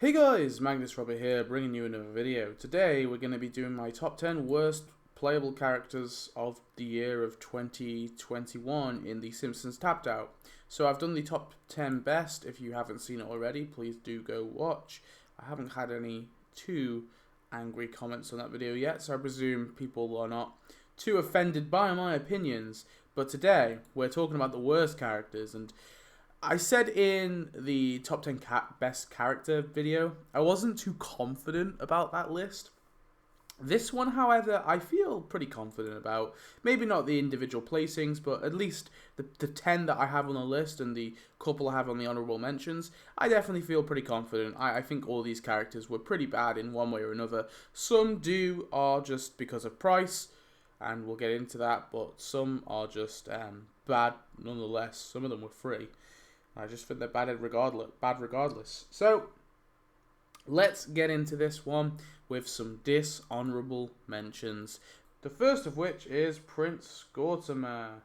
Hey guys, Magnus Robert here, bringing you another video. Today we're going to be doing my top 10 worst playable characters of the year of 2021 in the Simpsons Tapped Out. So I've done the top 10 best. If you haven't seen it already, please do go watch. I haven't had any too angry comments on that video yet, so I presume people are not too offended by my opinions. But today we're talking about the worst characters, and I said in the top 10 best character video, I wasn't too confident about that list. This one, however, I feel pretty confident about. Maybe not the individual placings, but at least the 10 that I have on the list and the couple I have on the honourable mentions, I definitely feel pretty confident. I think all these characters were pretty bad in one way or another. Some are just because of price, and we'll get into that, but some are just bad nonetheless. Some of them were free. I just think they're bad regardless. So, let's get into this one with some dishonourable mentions. The first of which is Prince Gautama.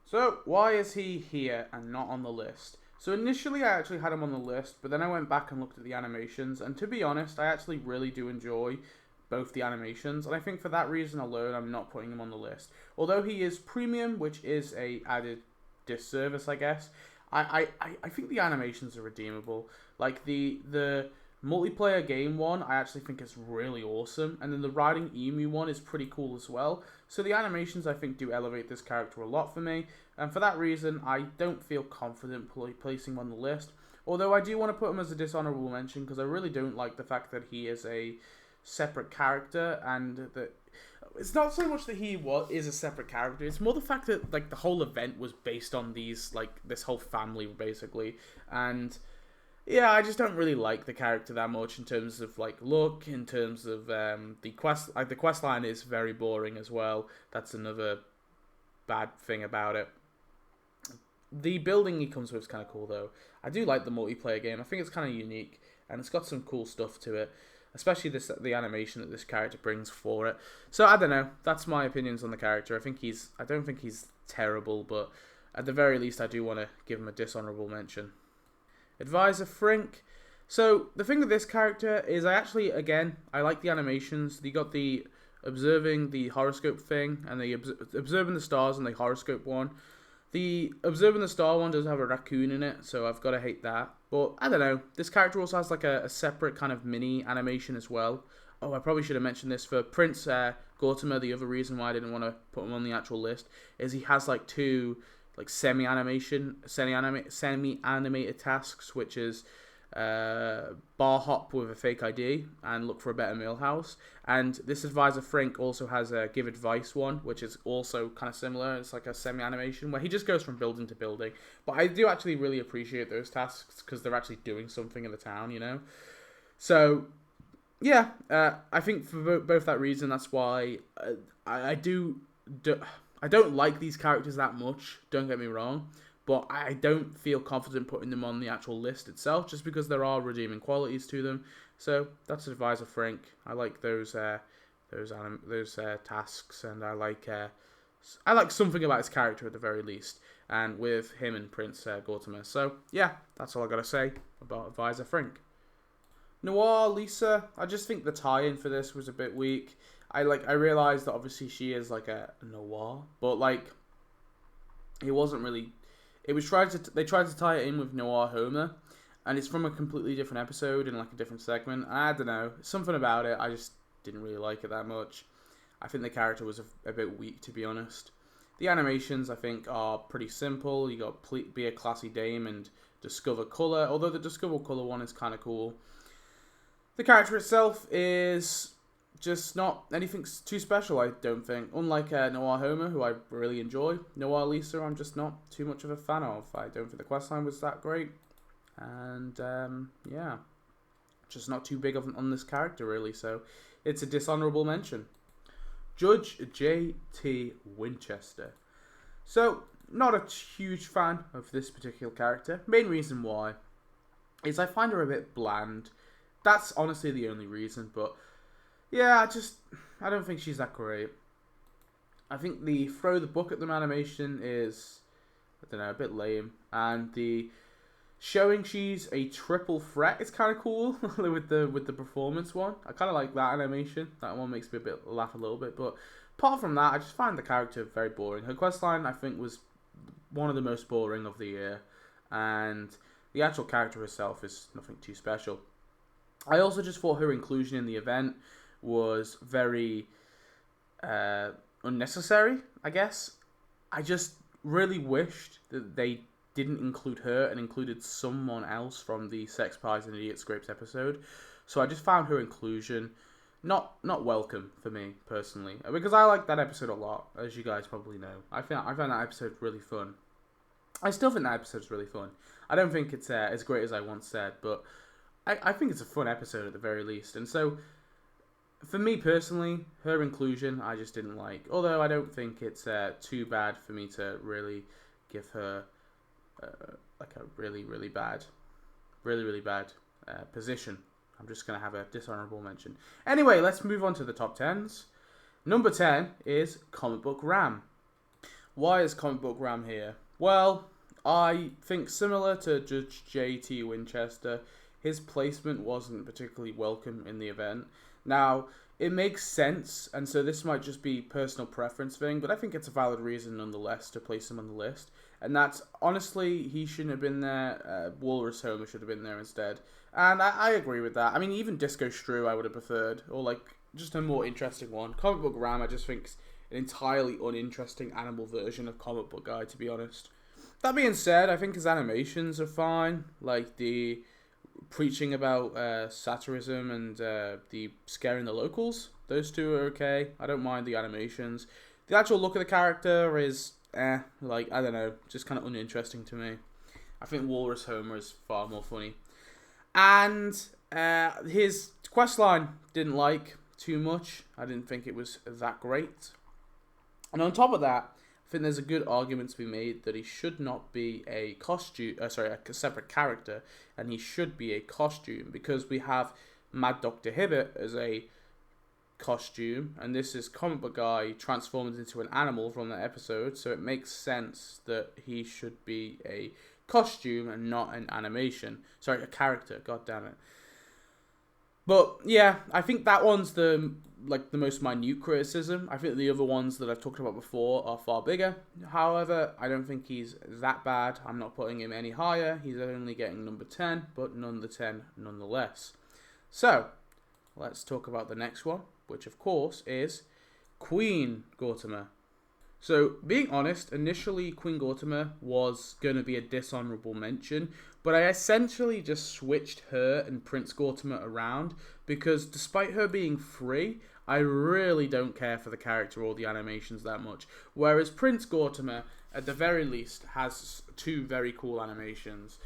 So, why is he here and not on the list? So initially I actually had him on the list, but then I went back and looked at the animations, and to be honest, I actually really do enjoy both the animations, and I think for that reason alone, I'm not putting him on the list. Although he is premium, which is a added disservice, I guess. I think the animations are redeemable. Like the multiplayer game one, I actually think is really awesome, and then the riding emu one is pretty cool as well. So the animations I think do elevate this character a lot for me, and for that reason I don't feel confident placing him on the list. Although I do want to put him as a dishonorable mention because I really don't like the fact that he is a separate character, and that it's not so much that he is a separate character. It's more the fact that like the whole event was based on this whole family basically, and yeah, I just don't really like the character that much in terms of like look, in terms of the quest. Like the quest line is very boring as well. That's another bad thing about it. The building he comes with is kind of cool though. I do like the multiplayer game. I think it's kind of unique and it's got some cool stuff to it. Especially the animation that this character brings for it. So I don't know. That's my opinions on the character. I don't think he's terrible, but at the very least, I do want to give him a dishonorable mention. Advisor Frink. So the thing with this character is, I like the animations. You got the observing the horoscope thing and the observing the stars and the horoscope one. The Observing the Star one does have a raccoon in it, so I've got to hate that. But, I don't know, this character also has like a separate kind of mini animation as well. Oh, I probably should have mentioned this. For Prince Gortama, the other reason why I didn't want to put him on the actual list is he has like two like semi-animated tasks, which is bar hop with a fake ID and look for a better meal house. And this Advisor Frink also has a give advice one, which is also kind of similar. It's like a semi-animation where he just goes from building to building. But I do actually really appreciate those tasks because they're actually doing something in the town, you know. So yeah, I think for both that reason, that's why I don't like these characters that much. Don't get me wrong. But I don't feel confident putting them on the actual list itself, just because there are redeeming qualities to them. So that's Advisor Frink. I like those tasks, and I like something about his character at the very least. And with him and Prince Gautama. So yeah, that's all I gotta say about Advisor Frink. Noir Lisa. I just think the tie-in for this was a bit weak. I realized that obviously she is like a noir, but like it wasn't really. They tried to tie it in with Noir Homer, and it's from a completely different episode in like a different segment. I don't know, something about it. I just didn't really like it that much. I think the character was a bit weak, to be honest. The animations I think are pretty simple. You got Be a Classy Dame and Discover Color, although the Discover Color one is kind of cool. The character itself is just not anything too special, I don't think. Unlike Noir Homer, who I really enjoy, Noir Lisa I'm just not too much of a fan of. I don't think the questline was that great. And yeah, just not too big on this character really, so it's a dishonorable mention. Judge J.T. Winchester. So, not a huge fan of this particular character. Main reason why is I find her a bit bland. That's honestly the only reason, but yeah, I don't think she's that great. I think the throw the book at them animation is, I don't know, a bit lame. And the Showing she's a triple threat is kind of cool with the performance one. I kind of like that animation. That one makes me laugh a little bit. But apart from that, I just find the character very boring. Her questline, I think, was one of the most boring of the year, and the actual character herself is nothing too special. I also just thought her inclusion in the event was very unnecessary, I guess. I just really wished that they didn't include her and included someone else from the Sex Pies and Idiot Scrapes episode. So I just found her inclusion not welcome for me personally, because I like that episode a lot, as you guys probably know. I found that episode really fun. I still think that episode's really fun. I don't think it's as great as I once said, but I think it's a fun episode at the very least. And so, for me personally, her inclusion I just didn't like. Although I don't think it's too bad for me to really give her like a really bad position. I'm just going to have a dishonorable mention. Anyway, let's move on to the top 10s. Number 10 is Comic Book Ram. Why is Comic Book Ram here? Well, I think similar to Judge J.T. Winchester, his placement wasn't particularly welcome in the event. Now, it makes sense, and so this might just be personal preference thing, but I think it's a valid reason nonetheless to place him on the list. And that's, honestly, he shouldn't have been there. Walrus Homer should have been there instead. And I agree with that. I mean, even Disco Stru I would have preferred, or like just a more interesting one. Comic Book Ram I just think is an entirely uninteresting animal version of Comic Book Guy, to be honest. That being said, I think his animations are fine, like the preaching about satirism and the scaring the locals. Those two are okay. I don't mind the animations. The actual look of the character is like, I don't know, just kind of uninteresting to me. I think Walrus Homer is far more funny. And his questline didn't like too much. I didn't think it was that great. And on top of that, I think there's a good argument to be made that he should not be a a separate character, and he should be a costume, because we have Mad Dr. Hibbert as a costume, and this is Comic Book Guy transformed into an animal from that episode, so it makes sense that he should be a costume and not an animation. Sorry, a character, god damn it. But yeah, I think that one's the most minute criticism. I think the other ones that I've talked about before are far bigger. However, I don't think he's that bad. I'm not putting him any higher. He's only getting number 10, but number 10 nonetheless. So, let's talk about the next one, which of course is Queen Gortama. So, being honest, initially Queen Gortama was going to be a dishonorable mention, but I essentially just switched her and Prince Gortama around, because despite her being free, I really don't care for the character or the animations that much. Whereas Prince Gortama, at the very least, has two very cool animations.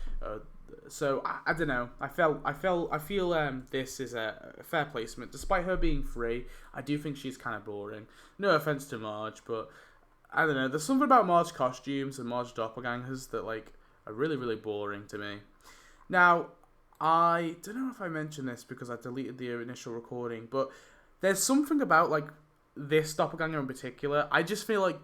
So I don't know. I feel this is a fair placement. Despite her being free, I do think she's kind of boring. No offense to Marge, but I don't know. There's something about Marge costumes and Marge doppelgangers that are really boring to me. Now, I don't know if I mentioned this because I deleted the initial recording, but there's something about this doppelganger in particular. I just feel like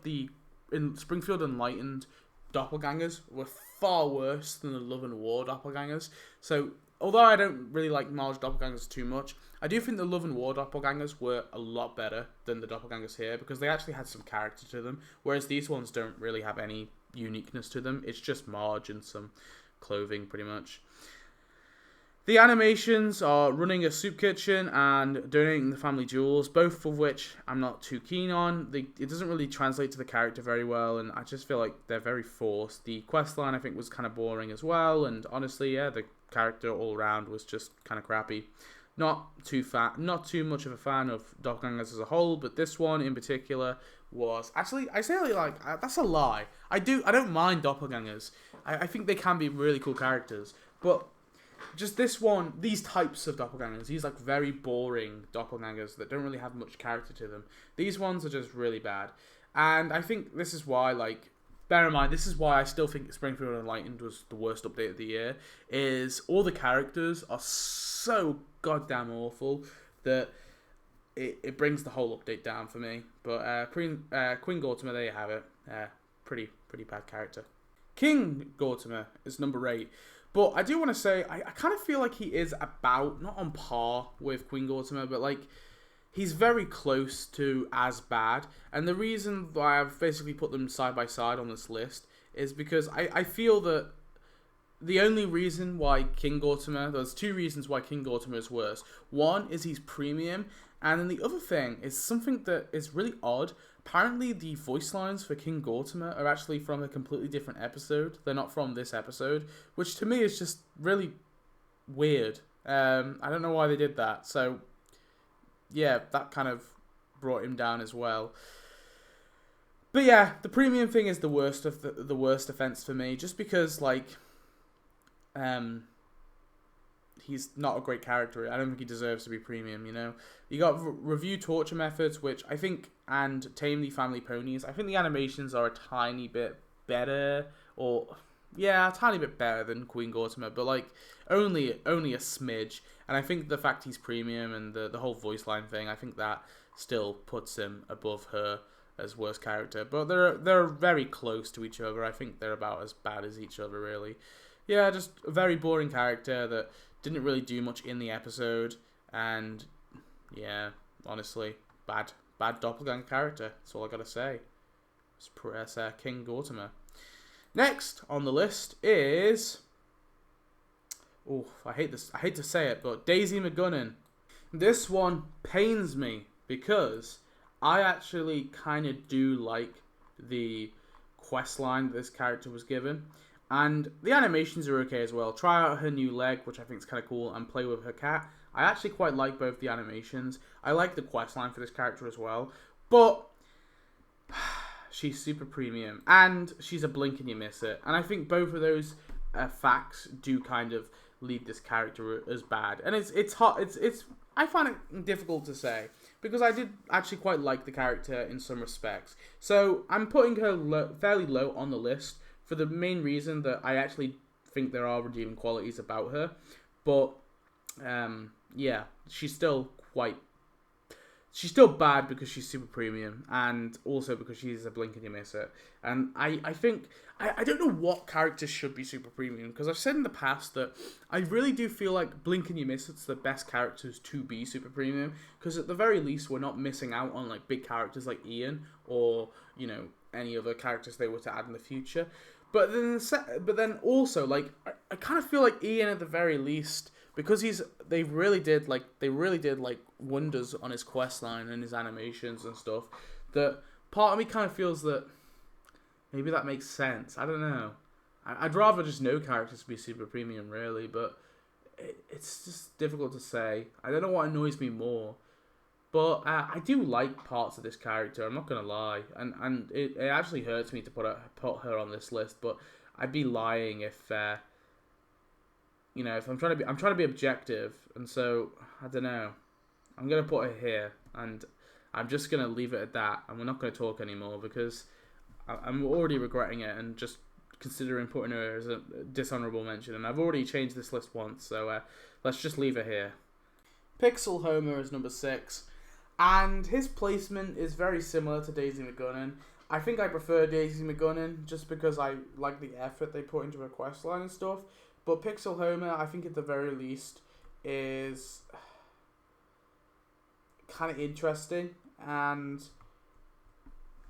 in Springfield Enlightened doppelgangers were far worse than the Love and War doppelgangers. So, although I don't really like Marge doppelgangers too much, I do think the Love and War doppelgangers were a lot better than the doppelgangers here, because they actually had some character to them, whereas these ones don't really have any uniqueness to them. It's just Marge and some clothing, pretty much. The animations are running a soup kitchen and donating the family jewels, both of which I'm not too keen on. It doesn't really translate to the character very well, and I just feel like they're very forced. The questline, I think, was kind of boring as well, and honestly, yeah, the character all around was just kind of crappy. Not too much of a fan of doppelgangers as a whole, but this one in particular was actually, I say that's a lie. I don't mind doppelgangers. I think they can be really cool characters, but just these types of doppelgangers, these very boring doppelgangers that don't really have much character to them, these ones are just really bad. And I think this is why, bear in mind, this is why I still think Springfield Enlightened was the worst update of the year, is all the characters are so goddamn awful that it brings the whole update down for me. But Queen Gortama, there you have it. Pretty bad character. King Gautama is number 8. But I do want to say, I kind of feel like he is about, not on par with Queen Gautama, but like, he's very close to as bad. And the reason why I've basically put them side by side on this list is because I feel that the only reason why King Gautama, there's two reasons why King Gautama is worse. One is he's premium, and then the other thing is something that is really odd. Apparently the voice lines for King Gautama are actually from a completely different episode. They're not from this episode, which to me is just really weird. I don't know why they did that. So, yeah, that kind of brought him down as well. But yeah, the premium thing is the worst of the worst offense for me, just because like he's not a great character. I don't think he deserves to be premium, you know. You got review torture methods, which I think, and tame the family ponies. I think the animations are a tiny bit better, or yeah, a tiny bit better than Queen Gortama, but like only a smidge. And I think the fact he's premium and the whole voice line thing, I think that still puts him above her as worst character. But they're very close to each other. I think they're about as bad as each other, really. Yeah, just a very boring character that didn't really do much in the episode, and yeah, honestly, bad doppelganger character. That's all I gotta say. It's King Gautama. Next on the list is, oh, I hate to say it, but Daisy Mcgunning. This one pains me because I actually kind of do like the quest line this character was given. And the animations are okay as well. Try out her new leg, which I think is kind of cool, and play with her cat. I actually quite like both the animations. I like the questline for this character as well. But she's super premium, and she's a blink and you miss it. And I think both of those facts do kind of lead this character as bad. And it's hot. It's I find it difficult to say because I did actually quite like the character in some respects. So I'm putting her fairly low on the list, for the main reason that I actually think there are redeeming qualities about her. But, yeah, she's still bad because she's super premium, and also because she's a blink and you miss it. And I think, I don't know what characters should be super premium, because I've said in the past that I really do feel like blink and you miss it's the best characters to be super premium, because at the very least we're not missing out on like big characters like Ian, or, you know, any other characters they were to add in the future. But then also, like, I kind of feel like Ian at the very least, because they really did wonders on his quest line and his animations and stuff, that part of me kind of feels that maybe that makes sense. I don't know. I'd rather just no characters be super premium, really, but it's just difficult to say. I don't know what annoys me more. But I do like parts of this character, I'm not going to lie. And it actually hurts me to put her on this list, but I'd be lying if, you know, if I'm trying to be objective. And so, I don't know. I'm going to put her here, and I'm just going to leave it at that. And we're not going to talk anymore, because I'm already regretting it and just considering putting her as a dishonorable mention. And I've already changed this list once, so let's just leave her here. Pixel Homer is number 6. And his placement is very similar to Daisy Mcgunning. I think I prefer Daisy Mcgunning just because I like the effort they put into her questline and stuff. But Pixel Homer, I think at the very least, is kind of interesting. And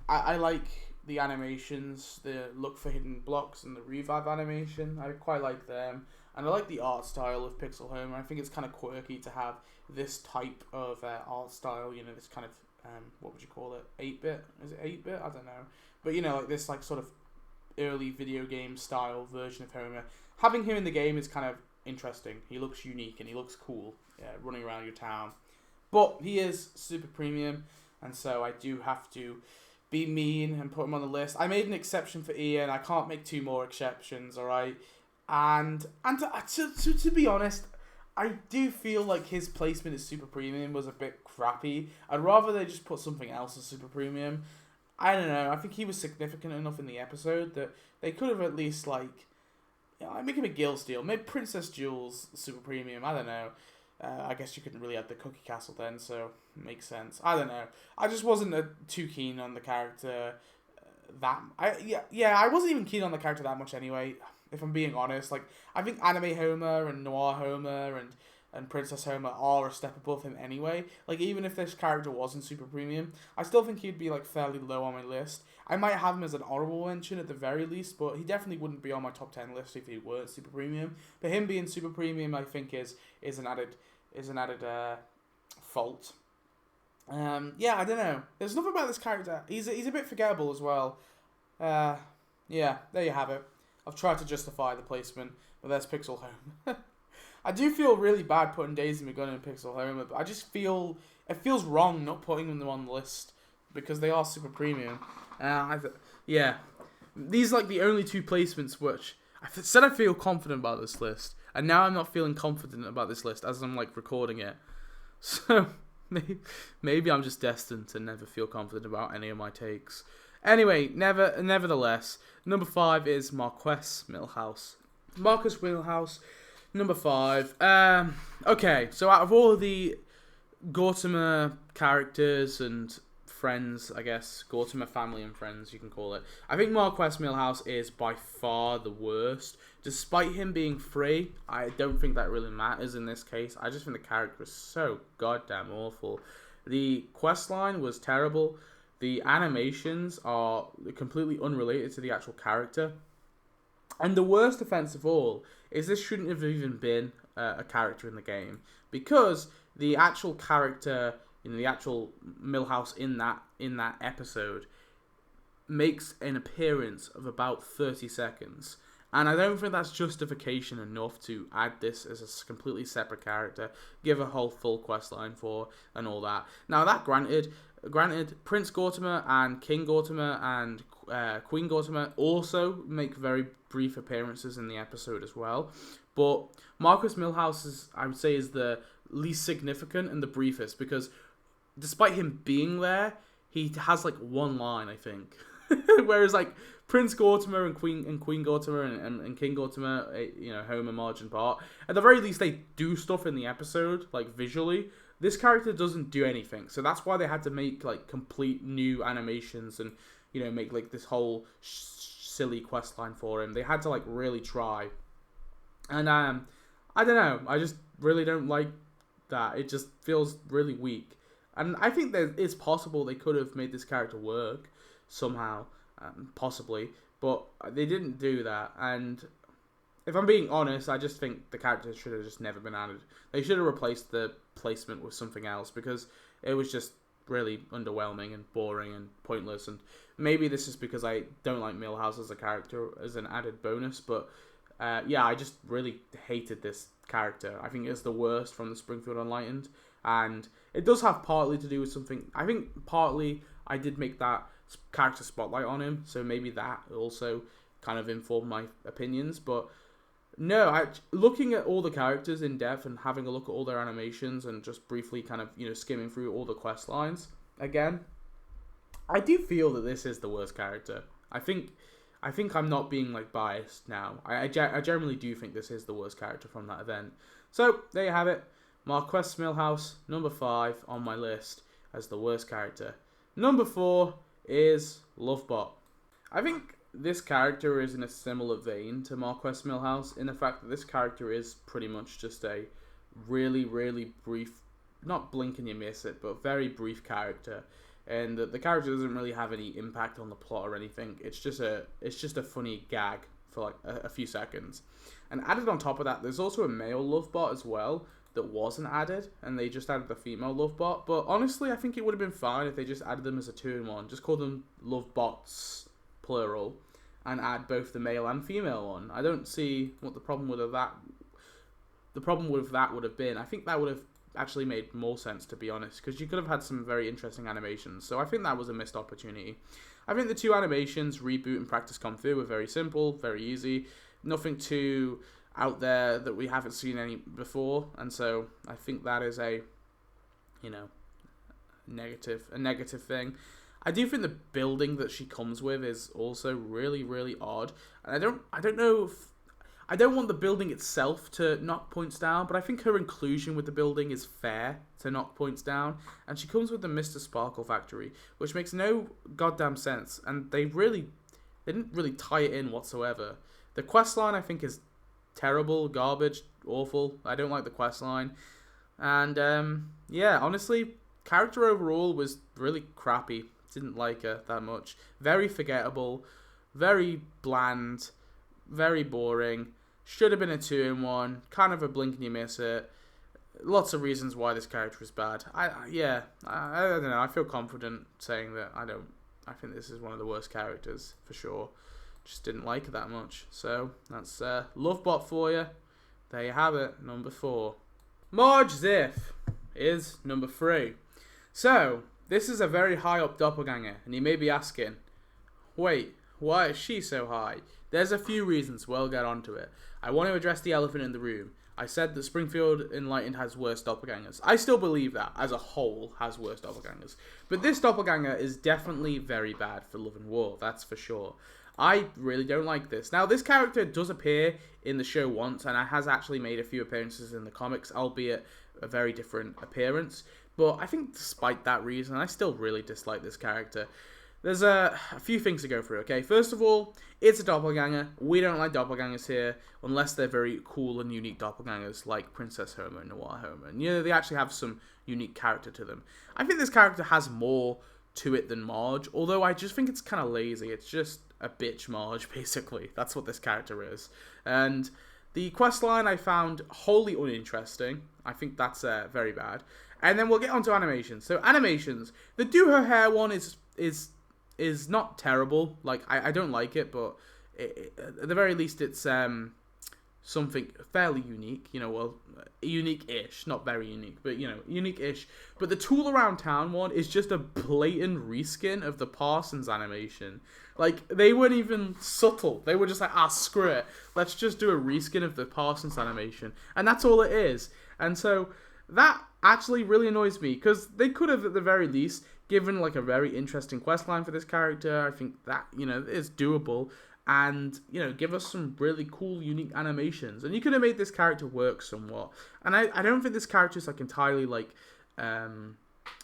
I like the animations, the look for hidden blocks and the revive animation. I quite like them. And I like the art style of Pixel Homer. I think it's kind of quirky to have this type of art style, you know, this kind of, what would you call it, 8-bit? Is it 8-bit? I don't know. But, you know, like this like sort of early video game style version of Homer. Having him in the game is kind of interesting. He looks unique and he looks cool, running around your town. But he is super premium, and so I do have to be mean and put him on the list. I made an exception for Ian. I can't make 2 more exceptions, alright? And to be honest, I do feel like his placement as super premium was a bit crappy. I'd rather they just put something else as super premium. I don't know. I think he was significant enough in the episode that they could have at least, like, you know, make him a Gill Steal. Maybe Princess Jules super premium. I don't know. I guess you couldn't really have the Cookie Castle then, so it makes sense. I don't know. I just wasn't too keen on the character. I wasn't even keen on the character that much anyway. if I'm being honest. Like, I think Anime Homer and Noir Homer and Princess Homer are a step above him anyway. Like, even if this character wasn't super premium, I still think he'd be, like, fairly low on my list. I might have him as an honorable mention at the very least, but he definitely wouldn't be on my top 10 list if he weren't super premium. But him being super premium, I think, is an added fault. Yeah, I don't know. There's nothing about this character. He's a bit forgettable as well. Yeah, there you have it. I've tried to justify the placement, but there's Pixel Home. I do feel really bad putting Daisy Mcgunning and Pixel Homer, but I just feel it feels wrong not putting them on the list because they are super premium. Yeah, these are like the only two placements which I said I feel confident about this list, and now I'm not feeling confident about this list as I'm like recording it. So maybe I'm just destined to never feel confident about any of my takes. Anyway, nevertheless, number 5 is Marquess Milhouse. Marcus Milhouse. Number 5. Okay, so out of all of the Gortama characters and friends, I guess, Gortama family and friends, you can call it, I think Marquess Milhouse is by far the worst. Despite him being free, I don't think that really matters in this case. I just think the character is so goddamn awful. The questline was terrible. The animations are completely unrelated to the actual character. And the worst offense of all is this shouldn't have even been a character in the game, because the actual character, the actual Milhouse in that episode makes an appearance of about 30 seconds. And I don't think that's justification enough to add this as a completely separate character, give a whole full questline for, and all that. Now, that granted, Prince Gautama and King Gautama and Queen Gautama also make very brief appearances in the episode as well. But Marcus Milhouse, I would say, is the least significant and the briefest, because despite him being there, he has like one line, I think. Whereas like Prince Gautama and Queen Gautama and King Gautama, Homer, Marge, and Bart, at the very least they do stuff in the episode, like visually. This character doesn't do anything, so that's why they had to make like complete new animations and make like this whole silly questline for him. They had to like really try, and I don't know. I just really don't like that. It just feels really weak, and I think that it's possible they could have made this character work somehow, possibly, but they didn't do that. And if I'm being honest, I just think the character should have just never been added. They should have replaced the placement with something else, because it was just really underwhelming and boring and pointless. And maybe this is because I don't like Milhouse as a character as an added bonus, but yeah, I just really hated this character. I think it's the worst from the Springfield Unlightened, and it does have partly to do with something. I think partly I did make that character spotlight on him, so maybe that also kind of informed my opinions. But no, looking at all the characters in depth and having a look at all their animations and just briefly kind of skimming through all the quest lines again, I do feel that this is the worst character. I think I'm not being like biased now. I generally do think this is the worst character from that event. So there you have it, Marquess Milhouse, number 5 on my list as the worst character. Number 4 is Lovebot. I think this character is in a similar vein to Marquess Milhouse in the fact that this character is pretty much just a really, really brief, not blink and you miss it, but very brief character. And the character doesn't really have any impact on the plot or anything. It's just a funny gag for like a few seconds. And added on top of that, there's also a male Lovebot as well that wasn't added, and they just added the female Lovebot. But honestly, I think it would have been fine if they just added them as a 2-in-1. Just call them Lovebots, plural, and add both the male and female one. I don't see what the problem with that. The problem with that would have been. I think that would have actually made more sense, to be honest, because you could have had some very interesting animations. So I think that was a missed opportunity. I think the two animations, Reboot and Practice Kung Fu, were very simple, very easy. Nothing too out there that we haven't seen any before, and so I think that is a negative thing. I do think the building that she comes with is also really, really odd, and I don't know if I don't want the building itself to knock points down, but I think her inclusion with the building is fair to knock points down. And she comes with the Mr. Sparkle factory, which makes no goddamn sense, and they didn't really tie it in whatsoever. The questline I think is terrible, garbage, awful. I don't like the questline. And yeah, honestly, character overall was really crappy. Didn't like her that much. Very forgettable, very bland, very boring. Should have been a 2-in-1. Kind of a blink and you miss it. Lots of reasons why this character is bad. I don't know. I feel confident saying that I think this is one of the worst characters for sure. Just didn't like it that much. So that's Lovebot for you. There you have it. Number 4. Marge Ziff is number 3. So this is a very high up doppelganger, and you may be asking, wait, why is she so high? There's a few reasons. We'll get onto it. I want to address the elephant in the room. I said that Springfield Enlightened has worse doppelgangers. I still believe that, as a whole, has worse doppelgangers. But this doppelganger is definitely very bad for Love and War, that's for sure. I really don't like this. Now, this character does appear in the show once, and has actually made a few appearances in the comics, albeit a very different appearance. But I think despite that reason, I still really dislike this character. There's a few things to go through, okay? First of all, it's a doppelganger. We don't like doppelgangers here, unless they're very cool and unique doppelgangers, like Princess Homer and Noir Homer. And, you know, they actually have some unique character to them. I think this character has more to it than Marge, although I just think it's kind of lazy. It's just a bitch Marge, basically. That's what this character is. And the questline I found wholly uninteresting. I think that's very bad. And then we'll get on to animations. So, animations. The Do Her Hair one is not terrible. Like, I don't like it, but at the very least it's something fairly unique, you know, well, unique-ish, not very unique, but, you know, unique-ish. But the Tool Around Town one is just a blatant reskin of the Parsons animation. Like, they weren't even subtle. They were just like, screw it. Let's just do a reskin of the Parsons animation. And that's all it is. And so, that actually really annoys me, because they could have, at the very least, given, like, a very interesting questline for this character. I think that, you know, is doable. And, you know, give us some really cool, unique animations. And you could have made this character work somewhat. And I don't think this character is, like, entirely, like,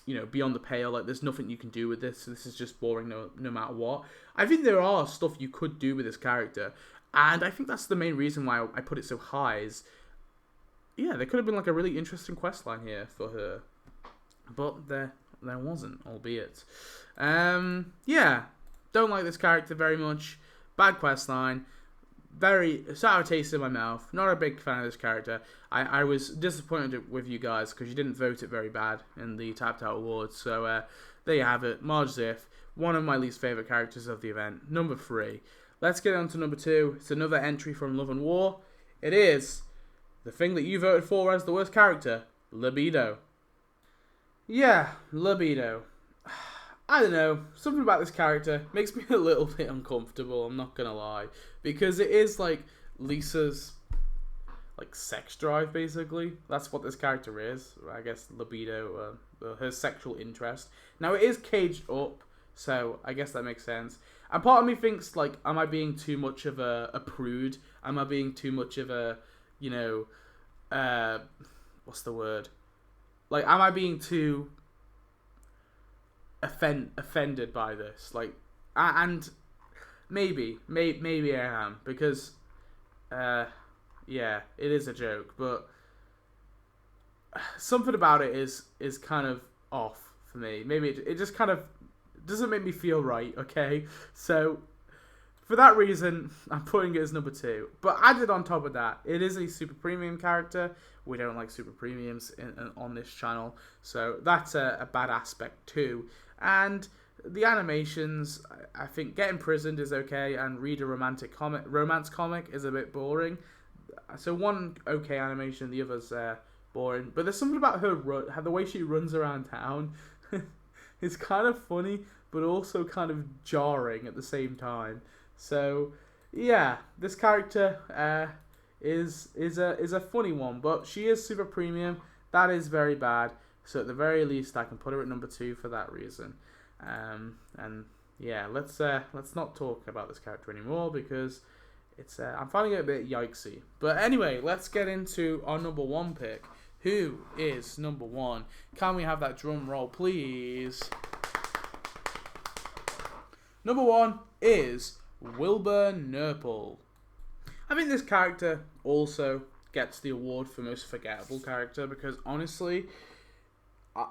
you know, beyond the pale. Like, there's nothing you can do with this. This is just boring no matter what. I think there are stuff you could do with this character. And I think that's the main reason why I put it so high is, yeah, there could have been, like, a really interesting questline here for her. But there wasn't, albeit. Yeah, don't like this character very much. Bad questline, very sour taste in my mouth. Not a big fan of this character. I was disappointed with you guys because you didn't vote it very bad in the Tapped Out Awards. So there you have it. Marge Ziff, one of my least favourite characters of the event. Number 3. Let's get on to number 2. It's another entry from Love and War. It is the thing that you voted for as the worst character, Libido. Yeah, Libido. I don't know, something about this character makes me a little bit uncomfortable, I'm not gonna lie. Because it is, like, Lisa's, like, sex drive, basically. That's what this character is. I guess Libido, her sexual interest. Now, it is caged up, so I guess that makes sense. And part of me thinks, like, am I being too much of a prude? Am I being too much of a, you know, what's the word? Like, am I being too offended by this? Like, and maybe I am, because yeah, it is a joke, but something about it is kind of off for me. Maybe it just kind of doesn't make me feel right, okay? So for that reason, I'm putting it as number 2. But added on top of that, it is a super premium character. We don't like super premiums on this channel, so that's a bad aspect too. And the animations, I think Get Imprisoned is okay, and Read a Romance Comic is a bit boring. So one okay animation, the other's boring. But there's something about her the way she runs around town. It's kind of funny, but also kind of jarring at the same time. So yeah, this character is a funny one, but she is super premium. That is very bad. So at the very least, I can put her at number 2 for that reason. And yeah, let's not talk about this character anymore because it's I'm finding it a bit yikesy. But anyway, let's get into our number 1 pick. Who is number 1? Can we have that drum roll, please? Number 1 is Wilbur Nurple. I think this character also gets the award for most forgettable character because honestly,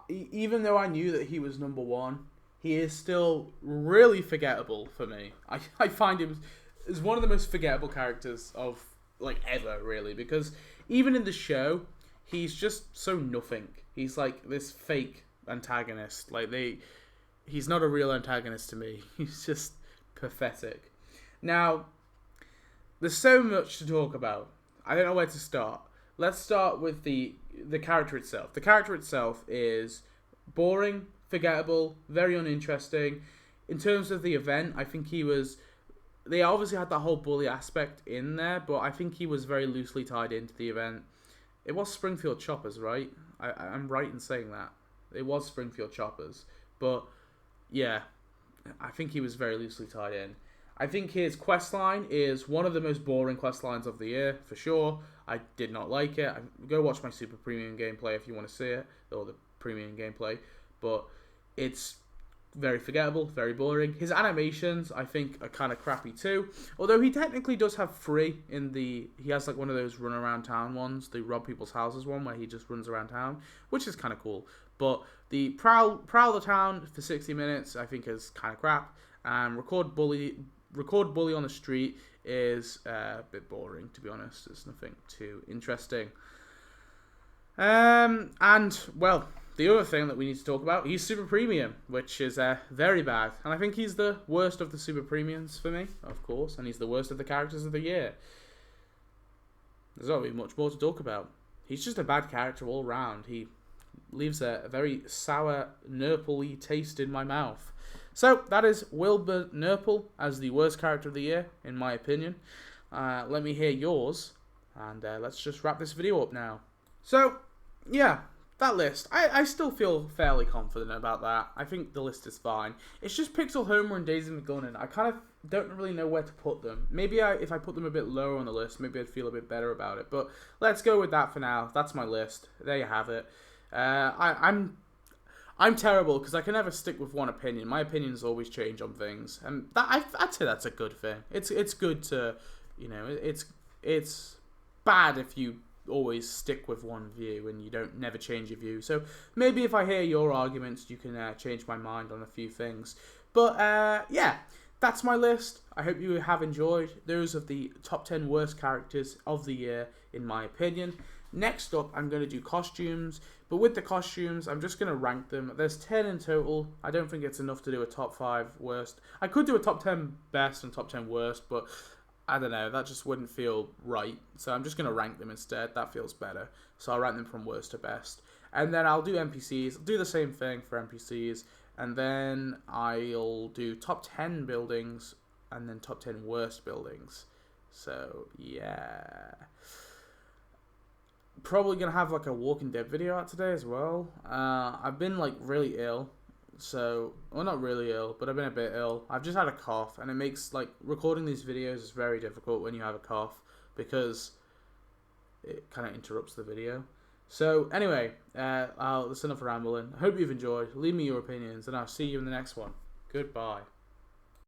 even though I knew that he was number one, he is still really forgettable for me. I find him as one of the most forgettable characters of like ever, really, because even in the show, he's just so nothing. He's like this fake antagonist. He's not a real antagonist to me. He's just pathetic. Now, there's so much to talk about. I don't know where to start. Let's start with the character itself. The character itself is boring, forgettable, very uninteresting. In terms of the event, I think they obviously had that whole bully aspect in there, but I think he was very loosely tied into the event. It was Springfield Choppers, right? I'm right in saying that. It was Springfield Choppers. But, yeah, I think he was very loosely tied in. I think his questline is one of the most boring questlines of the year, for sure. I did not like it. Go watch my Super Premium gameplay if you want to see it, or the Premium gameplay. But it's very forgettable, very boring. His animations, I think, are kind of crappy too. Although he technically does have three he has like one of those run around town ones, the rob people's houses one, where he just runs around town, which is kind of cool. But the prowl the town for 60 minutes, I think, is kind of crap. And record bully on the street is a bit boring, to be honest. There's nothing too interesting. And well, the other thing that we need to talk about, he's Super Premium, which is very bad. And I think he's the worst of the Super Premiums for me, of course. And he's the worst of the characters of the year. There's not really much more to talk about. He's just a bad character all round. He leaves a very sour, Nurple-y taste in my mouth. So, that is Wilbur Nurple as the worst character of the year, in my opinion. Let me hear yours. And let's just wrap this video up now. So, yeah. That list, I still feel fairly confident about that. I think the list is fine. It's just Pixel Homer and Daisy Mcgunning. I kind of don't really know where to put them. Maybe if I put them a bit lower on the list, maybe I'd feel a bit better about it. But let's go with that for now. That's my list. There you have it. I'm terrible because I can never stick with one opinion. My opinions always change on things, and I'd say that's a good thing. It's good to, it's bad if you always stick with one view and you don't never change your view. So maybe if I hear your arguments, you can change my mind on a few things. But yeah, that's my list. I hope you have enjoyed. Those are the top 10 worst characters of the year, in my opinion. Next up, I'm going to do costumes. But with the costumes, I'm just going to rank them. There's 10 in total. I don't think it's enough to do a top 5 worst. I could do a top 10 best and top 10 worst, but I don't know, that just wouldn't feel right. So I'm just going to rank them instead. That feels better. So I'll rank them from worst to best. And then I'll do NPCs. I'll do the same thing for NPCs. And then I'll do top 10 buildings and then top 10 worst buildings. So, yeah. Probably going to have like a Walking Dead video out today as well. I've been like really ill. So, well, not really ill, but I've been a bit ill. I've just had a cough, and it makes, like, recording these videos is very difficult when you have a cough, because it kind of interrupts the video. So, anyway, that's enough rambling. I hope you've enjoyed. Leave me your opinions, and I'll see you in the next one. Goodbye.